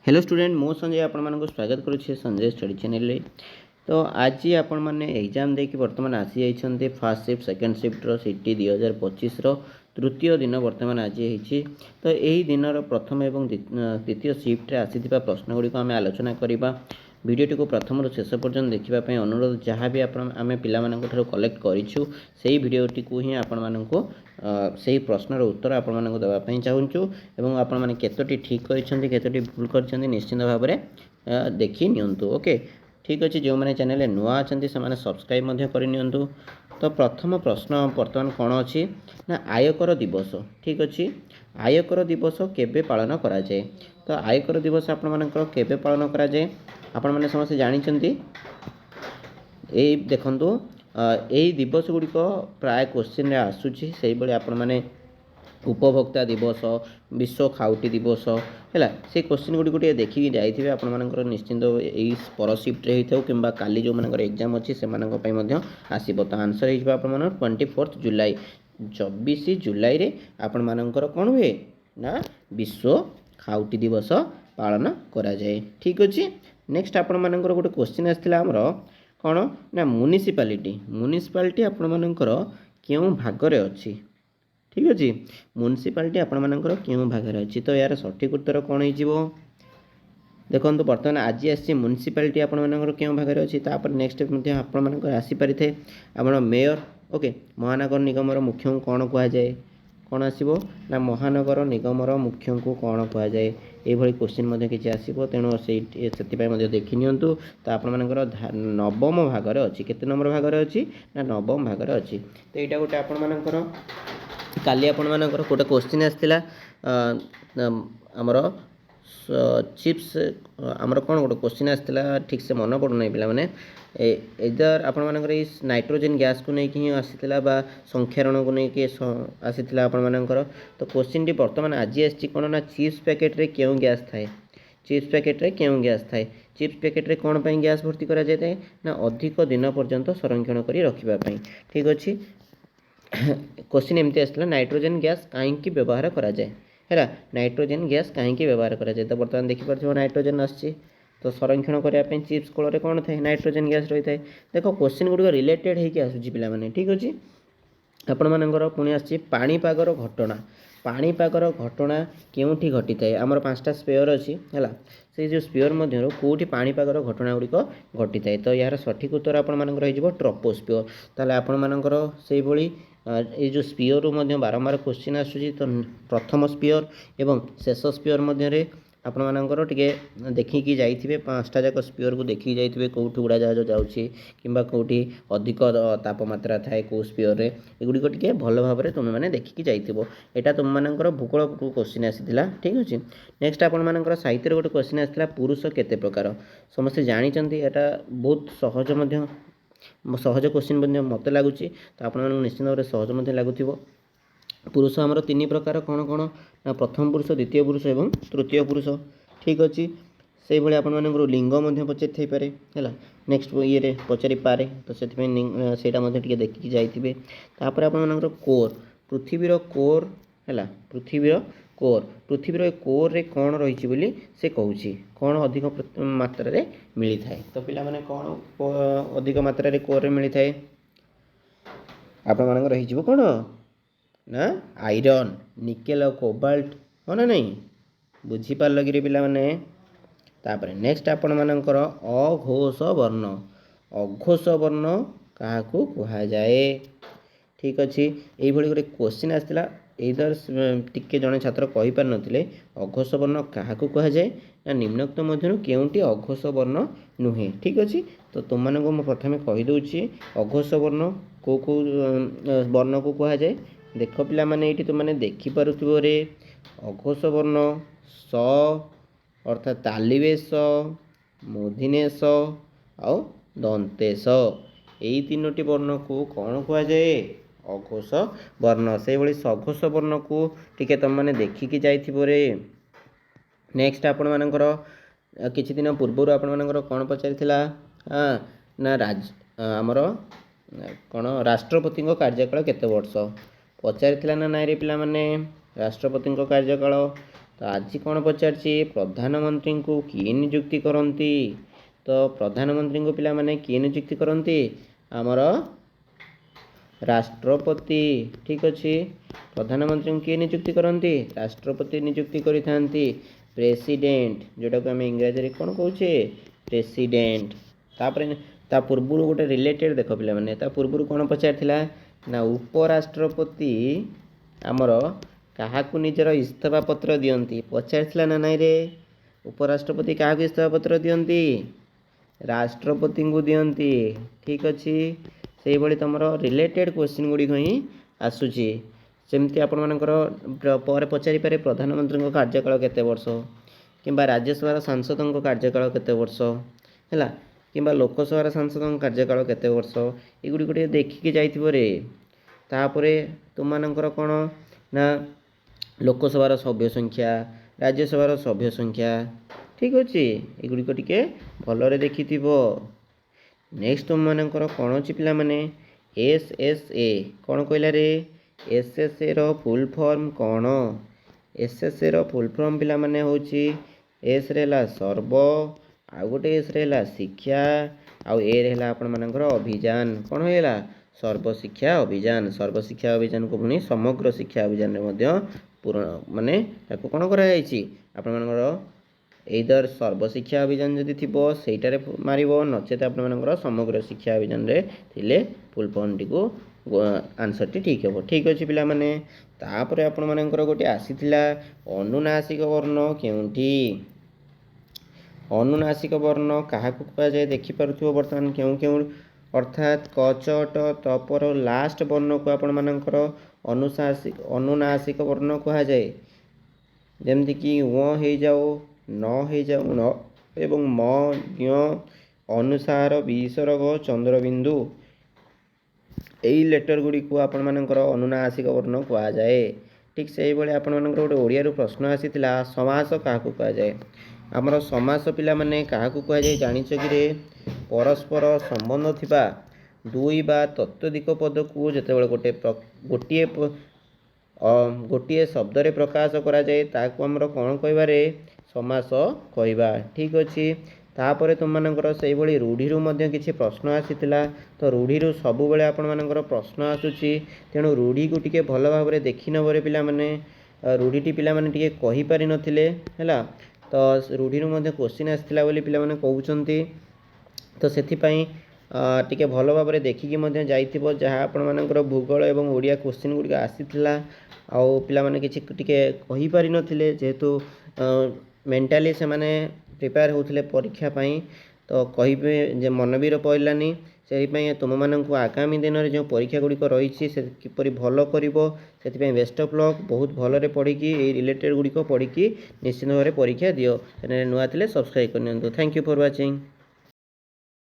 Hello student मो संजय आपको स्वागत करुच्छे संजय स्टडी चैनल। तो आज आपण मैंने एग्जाम देखिए बर्तमान आसी जाइछन्ते फर्स्ट शिफ्ट सेकंड शिफ्ट रो सीटी 2025 रो तृतीय दिन बर्तमान आज होती। तो यही दिन प्रथम एवं द्वितीय शिफ्ट रे आसीथिबा प्रश्न गुडी को आम आलोचना करबा। वीडियोटी को प्रथम शेष पर्यंत देखापी अनुरोध। जहाँ भी आम पाँ कलेक्ट करूँ से भिडटी को ही आपण मानक से प्रश्नर उत्तर आपण मानक देवाई चाहूँ और आपण मैंने केतोटी ठीक कर भूल कर निश्चिंत भाव में देखी नियंतु। ओके ठीक अच्छे। जो मैंने चैनल नुआ अच्छा से सब्सक्राइब करनी। तो प्रथम प्रश्न बर्तमान कौन अच्छी ना आयकर दिवस। ठीक अच्छे। आयकर दिवस केबे पालन करा जाए। तो आयकर दिवस आपण मानकर केबे पालन करा जाए आपण मैंने समस्त जानते। यही देखु यही दिवस गुड़िक प्राय क्वेश्चन आसूची से भाई आपण मैंने उपभोक्ता दिवस विश्व खाउटी दिवस है से क्वेश्चन गुड़ी गोटे देखिए जाइए आपण मानकर निश्चिंत यही पर शिफ्ट होता कि काली जो मानकर एग्जाम अच्छी से आसब। तो आंसर हो 24 जुलाई 24 जुलाई रे आपण मानकर कौन हुए ना विश्व खाउटी दिवस पालन करा जाए। ठीक अच्छे। नेक्स्ट आपण मानकर गोटे क्वेश्चन आसाला आमर कौन ना म्युनिसिपालिटी आपण मानकर क्यों भागरे अच्छी। ठीक अच्छे। म्युनिसिपालिटी आपण मानकर क्यों भागरे अच्छी। तो यार सठिक उत्तर कौन हो देखो बर्तमान आज आसी म्युनिसिपालिटी आपण मानकर क्यों भागरे अच्छी। तापर नेक्स्ट आपण मानकर आसीपारि थे आपण मेयर। ओके महानगर निगम मुख्य को कौन कह जाए कौन आसो ना महानगर निगम मुख्य को कौन कह जाए ये क्वेश्चन किसी आसो। तेणु से देखी नियंतु। तो आपण मानकर नवम भागरे अच्छी केते नंबर भागरे अच्छी ना नवम भागरे अच्छी। तो यहाँ गोटे आपण मानकर काली आपण मानकर गोटे क्वेश्चन आसाला आमर चिप्स आमर कौन गोटे क्वेश्चन आसाला ठीक से मन पड़ूना पिला माने इधर आपण मानकर नाइट्रोजेन गैस को लेकिन ही आसाला संख्यारण को लेकिन आसाला आपण मानकर। तो क्वेश्चन टी बर्तमान आज आसी कौन ना चिप्स पैकेट रे क्यों गैस थाए चिप्स पैकेट रे क्यों गैस थाए चिप्स पैकेट रे कौन पाई गैस भर्ती करा जाए ना अधिक दिन पर्यंत संरक्षण करी रखिबा पाई। ठीक अच्छे। क्वेश्चन एमती आसाला नाइट्रोजेन गैस कहीं व्यवहार करा जाए है नाइट्रोजेन गैस कहीं व्यवहार करा जाए। तो बर्तमान देखिपार नाइट्रोजेन आसी तो संरक्षण करने चिप्स कोल कौन थाए नाइट्रोजेन गैस रही है। देखो क्वेश्चन गुड़िक रिलेटेड होगी आसूँ पे। ठीक अच्छे। आपण मानकर पुणी आसी पाणीपागर घटना पाणीपागर घटना केउठी घटी थाए आमर 5टा स्पेयर अच्छी है से जो स्पेयर मध्य कौटी पाणीपागर घटना गुड़िक घटी थाए। तो यार सठिक उत्तर आपण मानकर हो ट्रोपोस्फियर। ताले आपण मानकर से भली ये जो स्पियर बारंबार क्वेश्चन आसूँ। तो प्रथम स्पियर एवं शेष स्पियर मध्य आपण मानकर टिके देखिकी जाइथिबे 5टा जाक स्पियर को देखिकी जाइथिबे कोउठी उड़ा जहाज जाउछि किंबा कोउठी अधिक तापमात्रा थाए को स्पियर रे एगुडी को टिके भलो भाबरे तुम माने देखिकी जाइथिबो। एटा तुम मानकर भूगोल क्वेश्चन आसीथिला। ठीक अछि। नेक्स्ट आपण मानकर साहित्य रे गोटे क्वेश्चन आसीथिला पुरुष केते प्रकार समस्त जानि चंती। एटा बहुत सहज मध्य सहज क्वेश्चन मत लगुच। तो आप निश्चित भाव में सहज मध्य लगुव। पुरुष आमर 3 प्रकार कौन कौन ना प्रथम पुरुष द्वितीय पुरुष एवं तृतीय पुरुष। ठीक अच्छे। से भाई आप लिंग पचारि पारे है नेक्स्ट ये पचारि पारे। तो से देखिए जाइए। तापर आप कोर पृथ्वीर कोर है पृथ्वीर पृथ्वीर कोर रे कौन रही बोली से कहूँ कौन अधिक मात्रा रे मिली थाए। तो पिला माने कौन अधिक मात्रा रे कोर रे मिली थाए आपण मानक रही कौन ना आयरन निकेल कोबाल्ट हाँ ना नहीं बुझीपार कि पिला माने। तापर नेक्स्ट आपण मानकर अघोष वर्ण क्या कह जाए। ठीक अच्छे। ये गोटे क्वेश्चन आसाला इधर टिके जड़े छात्र कहींपार नथिले अघोष वर्ण क्या कह जाए ना निम्नोक्त मध्य केउंटी अघोष वर्ण नुहे। ठीक अच्छे। तो तुम मानक प्रथम कहीदे अघोष वर्ण को वर्ण को कह जाए। देख पिला माने ये तुम मैंने देखिपे रे अघोष वर्ण स अर्थात तालिवेश मूर्धन्येश आ दंतेश यही 3टी वर्ण को कौन कह जाए अघोष वर्ण। से भाई सघोष वर्ण को टिके तुम मैंने देखिकी जाइथिबो। नेक्स्ट आपण मानकर किछि दिन पूर्व आपण मानकर कौन पचारिथिला हाँ ना आमर कौन राष्ट्रपति कार्यकाल केते वर्ष पचारिथिला ना नाई रे पिला माने राष्ट्रपति कार्यकाल तो आज कौन पचार प्रधानमंत्री को किए नियुक्ति करती तो प्रधानमंत्री को पिला माने किए नियुक्ति करती आमर राष्ट्रपति ठीक अच्छे प्रधानमंत्री किए नियुक्ति करती राष्ट्रपति नियुक्ति करिथांती प्रेसिडेंट जोटा को आम इंग्राजी कौन कहे प्रेसिडेंट तापर ता पूर्व गोटे रिलेटेड देख पिला माने ता पूर्व कौन पचार ना उपराष्ट्रपति आमर काहाकू निजर इस्तीफा पत्र दियंती पचार ना नाई रे उपराष्ट्रपति क्या इस्तीफा पत्र दियंती राष्ट्रपति को दियंती ठीक अच्छे से भाई तुम रिलेटेड क्वेश्चन गुड़िक ही आसूची सेमती पर पचारि पारे प्रधानमंत्री कार्यकाल केते वर्ष किंबा राज्यसभा सांसदों कार्यकाल केते वर्ष है कि लोकसभा सांसदों कार्यकाल केते वर्ष एगुड़ी गोटे देखिकी जाइथिबो रे तापर तुम कौन ना लोकसभार सभ्य संख्या राज्यसभार सभ्य संख्या ठीक अच्छे एगुड़िक टिके भलरे देखि नेक्स्ट तुम मानकर कौन अच्छी पिला माने एसएसए कौन कहला रे एसएसए रो फुल फॉर्म कौन एसएसए रो फुल फॉर्म पिला माने होची एस रेला सर्व आ गोटे एस रेला शिक्षा आउ ए रेला आपण मानकर अभियान कौन होला सर्वशिक्षा अभियान को पुणी समग्र शिक्षा अभियान रे पूर्ण माने ताको कौन करा जायछि आपण मानकर एदर सर्वशिक्षा अभियान जदि थिबो सेटारे मारिबो नचेत आपण मानकर समग्र शिक्षा अभियान रे थिले फुल फॉर्म टी को आंसर टी ठीक हेबो ठीक अछि पिला माने तापरे आपण मानकर गोटे आसीथिला अनुनासिक वर्ण केउंठी अनुनासिक वर्ण काहाकू कहा जाय देखि पारुथिबो वर्तमान केउ अर्थात क च ट त पर लास्ट वर्ण को आपण मानकर अनुनासिक वर्ण कहा जाए जमती कि व हो जाओ न हो जाओ न एवं म ञ अनुसार विसर्ग चंद्रबिंदु यही लेटर गुड़ी को आपण मानकर अनुनासिक वर्ण कहा जाए ठीक से भाई आपण मानकर गोटे ओडिया प्रश्न आसीथिला समास काहाकू कहा जाए आमर समास पिला माने काहाकू कहा जाए जानिछ कि रे परस्पर संबंध थिबा दुई बा तत्वधिक पद को जेतेबेले गोटे गोटे शब्द रे प्रकाश करा जाए ताकू हमर कौन कहबारे समास कहबा ठीक अछि तापरे तुम मानकर सेही भली रूढ़ी रु मध्य किछि प्रश्न आसीतिला तो रूढ़ी रु सब बेले आपण मानकर प्रश्न आसुची तेणु रूढ़ी को टिके भल भाव रे देखि नबरे पिला माने रूढ़ी टी पिला माने टिके कहि पारि नथिले हैला तो रूढ़ी रु मध्य क्वेश्चन आसीतिला बोली पिला माने कहउचंती तो सेथिपाई टिके भल भाव में देखिकी मध्य जाइथिबो जहाँ आपण मानकर भूगोल एवं ओडिया क्वेश्चन गुड़िक आसीथिला आउ पिला माने किछि टिके कहि पारि नथिले जेहेतु मेंटाली से माने प्रिपेयर होउथिले परीक्षा पाई तो कहिबे जे मन भी पइलानी से तुम मानक आगामी दिन में जो परीक्षा गुड़िक रही से किपरि भल करिवो सेथिपाई बेस्ट ऑफ लक बहुत भलरे पढ़िकी ए रिलेटेड गुड़िक पढ़िकी निश्चित भाव में परीक्षा दियो चैनल नुआ थिले सब्सक्राइब करनियंतु थैंक यू फॉर वाचिंग।